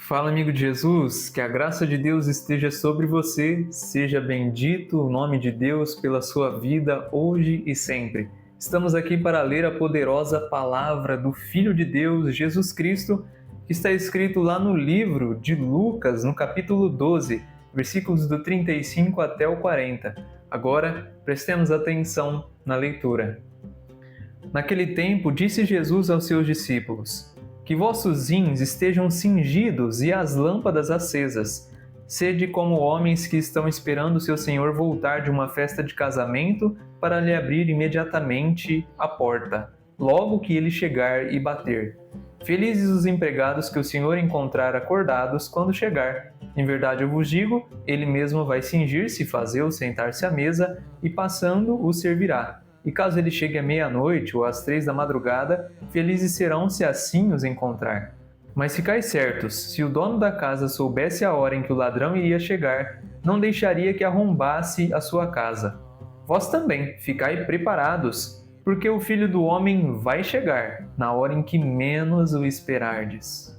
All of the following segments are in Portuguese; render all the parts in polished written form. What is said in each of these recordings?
Fala, amigo de Jesus, que a graça de Deus esteja sobre você, seja bendito o nome de Deus pela sua vida hoje e sempre. Estamos aqui para ler a poderosa palavra do Filho de Deus, Jesus Cristo, que está escrito lá no livro de Lucas, no capítulo 12, versículos do 35 até o 40. Agora, prestemos atenção na leitura. Naquele tempo, disse Jesus aos seus discípulos: que vossos rins estejam cingidos e as lâmpadas acesas. Sede como homens que estão esperando seu senhor voltar de uma festa de casamento para lhe abrir imediatamente a porta, logo que ele chegar e bater. Felizes os empregados que o senhor encontrar acordados quando chegar. Em verdade eu vos digo, ele mesmo vai cingir-se, fazê-los sentar-se à mesa e passando os servirá. E caso ele chegue à meia-noite ou às 3 da madrugada, felizes serão se assim os encontrar. Mas ficai certos, se o dono da casa soubesse a hora em que o ladrão iria chegar, não deixaria que arrombasse a sua casa. Vós também, ficai preparados, porque o Filho do Homem vai chegar, na hora em que menos o esperardes.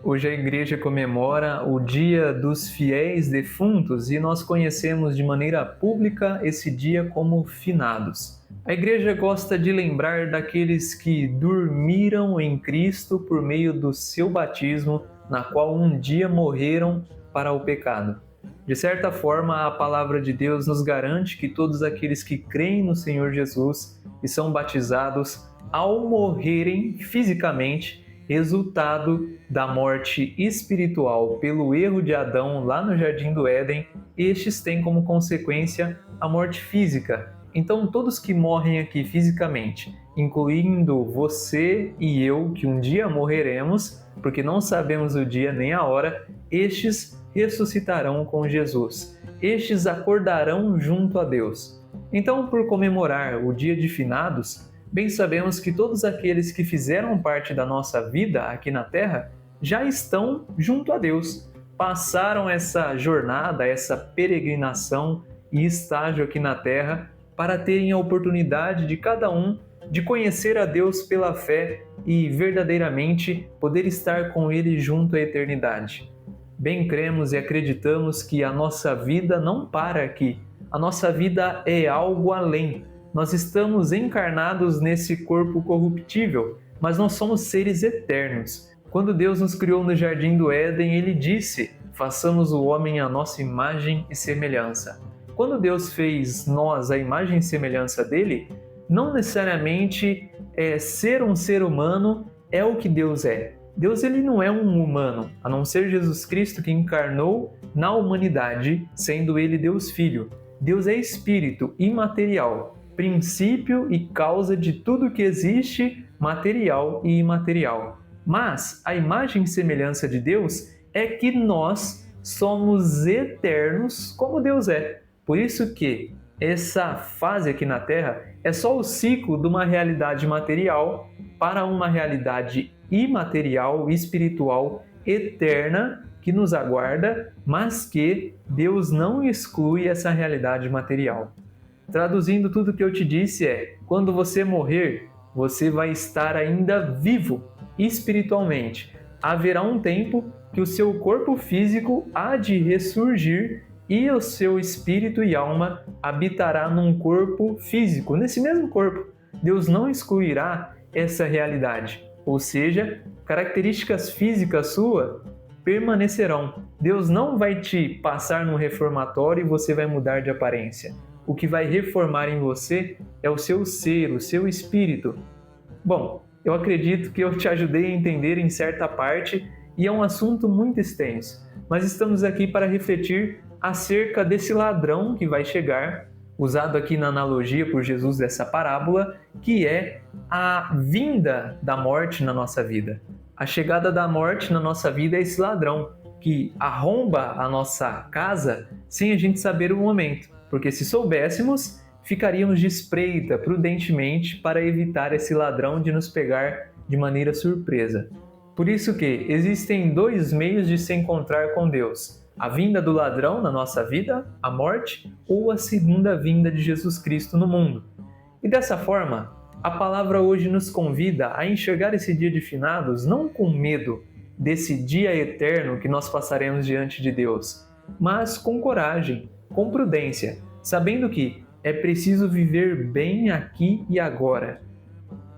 Hoje a igreja comemora o Dia dos Fiéis Defuntos e nós conhecemos de maneira pública esse dia como finados. A igreja gosta de lembrar daqueles que dormiram em Cristo por meio do seu batismo, na qual um dia morreram para o pecado. De certa forma, a palavra de Deus nos garante que todos aqueles que creem no Senhor Jesus e são batizados, ao morrerem fisicamente, resultado da morte espiritual pelo erro de Adão lá no Jardim do Éden, estes têm como consequência a morte física. Então, todos que morrem aqui fisicamente, incluindo você e eu, que um dia morreremos, porque não sabemos o dia nem a hora, estes ressuscitarão com Jesus. Estes acordarão junto a Deus. Então, por comemorar o dia de finados, bem sabemos que todos aqueles que fizeram parte da nossa vida aqui na Terra já estão junto a Deus. Passaram essa jornada, essa peregrinação e estágio aqui na Terra para terem a oportunidade de cada um de conhecer a Deus pela fé e verdadeiramente poder estar com Ele junto à eternidade. Bem cremos e acreditamos que a nossa vida não para aqui. A nossa vida é algo além. Nós estamos encarnados nesse corpo corruptível, mas nós somos seres eternos. Quando Deus nos criou no Jardim do Éden, Ele disse: façamos o homem à nossa imagem e semelhança. Quando Deus fez nós a imagem e semelhança dele, não necessariamente ser um ser humano é o que Deus é. Deus ele não é um humano, a não ser Jesus Cristo que encarnou na humanidade, sendo Ele Deus Filho. Deus é espírito imaterial, princípio e causa de tudo que existe, material e imaterial. Mas a imagem e semelhança de Deus é que nós somos eternos como Deus é. Por isso que essa fase aqui na Terra é só o ciclo de uma realidade material para uma realidade imaterial, espiritual, eterna, que nos aguarda, mas que Deus não exclui essa realidade material. Traduzindo tudo o que eu te disse quando você morrer, você vai estar ainda vivo espiritualmente. Haverá um tempo que o seu corpo físico há de ressurgir e o seu espírito e alma habitará num corpo físico, nesse mesmo corpo. Deus não excluirá essa realidade, ou seja, características físicas suas permanecerão. Deus não vai te passar num reformatório e você vai mudar de aparência. O que vai reformar em você é o seu ser, o seu espírito. Bom, eu acredito que eu te ajudei a entender em certa parte e é um assunto muito extenso, mas estamos aqui para refletir acerca desse ladrão que vai chegar, usado aqui na analogia por Jesus dessa parábola, que é a vinda da morte na nossa vida. A chegada da morte na nossa vida é esse ladrão que arromba a nossa casa sem a gente saber o momento. Porque se soubéssemos, ficaríamos de espreita prudentemente para evitar esse ladrão de nos pegar de maneira surpresa. Por isso que existem dois meios de se encontrar com Deus: a vinda do ladrão na nossa vida, a morte, ou a segunda vinda de Jesus Cristo no mundo. E dessa forma, a palavra hoje nos convida a enxergar esse dia de finados não com medo, desse dia eterno que nós passaremos diante de Deus, mas com coragem, com prudência, sabendo que é preciso viver bem aqui e agora.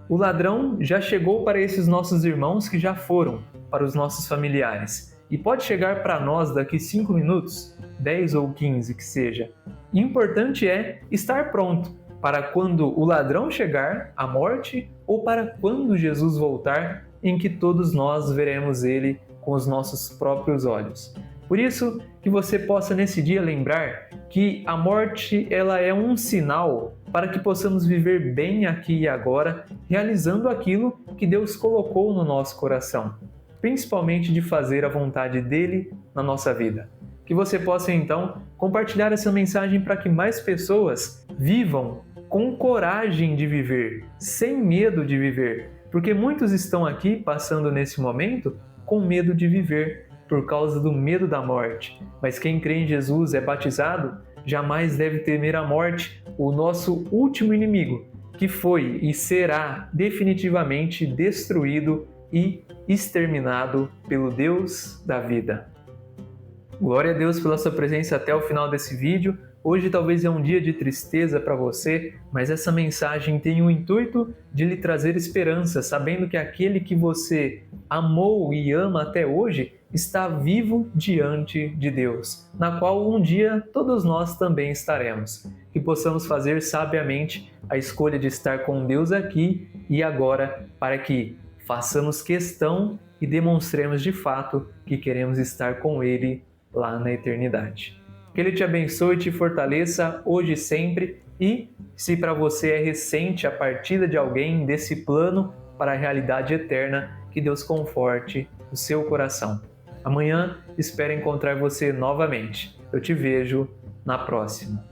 O ladrão já chegou para esses nossos irmãos que já foram, para os nossos familiares, e pode chegar para nós daqui 5 minutos, 10 ou 15 que seja. Importante é estar pronto para quando o ladrão chegar, a morte, ou para quando Jesus voltar, em que todos nós veremos ele com os nossos próprios olhos. Por isso, que você possa nesse dia lembrar que a morte ela é um sinal para que possamos viver bem aqui e agora, realizando aquilo que Deus colocou no nosso coração, principalmente de fazer a vontade dele na nossa vida. Que você possa então compartilhar essa mensagem para que mais pessoas vivam com coragem de viver, sem medo de viver, porque muitos estão aqui passando nesse momento com medo de viver, por causa do medo da morte. Mas quem crê em Jesus, é batizado, jamais deve temer a morte, o nosso último inimigo, que foi e será definitivamente destruído e exterminado pelo Deus da vida. Glória a Deus pela sua presença até o final desse vídeo. Hoje talvez é um dia de tristeza para você, mas essa mensagem tem o intuito de lhe trazer esperança, sabendo que aquele que você amou e ama até hoje está vivo diante de Deus, na qual um dia todos nós também estaremos. Que possamos fazer sabiamente a escolha de estar com Deus aqui e agora, para que façamos questão e demonstremos de fato que queremos estar com Ele lá na eternidade. Que Ele te abençoe e te fortaleça hoje e sempre, e se para você é recente a partida de alguém desse plano para a realidade eterna, que Deus conforte o seu coração. Amanhã espero encontrar você novamente. Eu te vejo na próxima.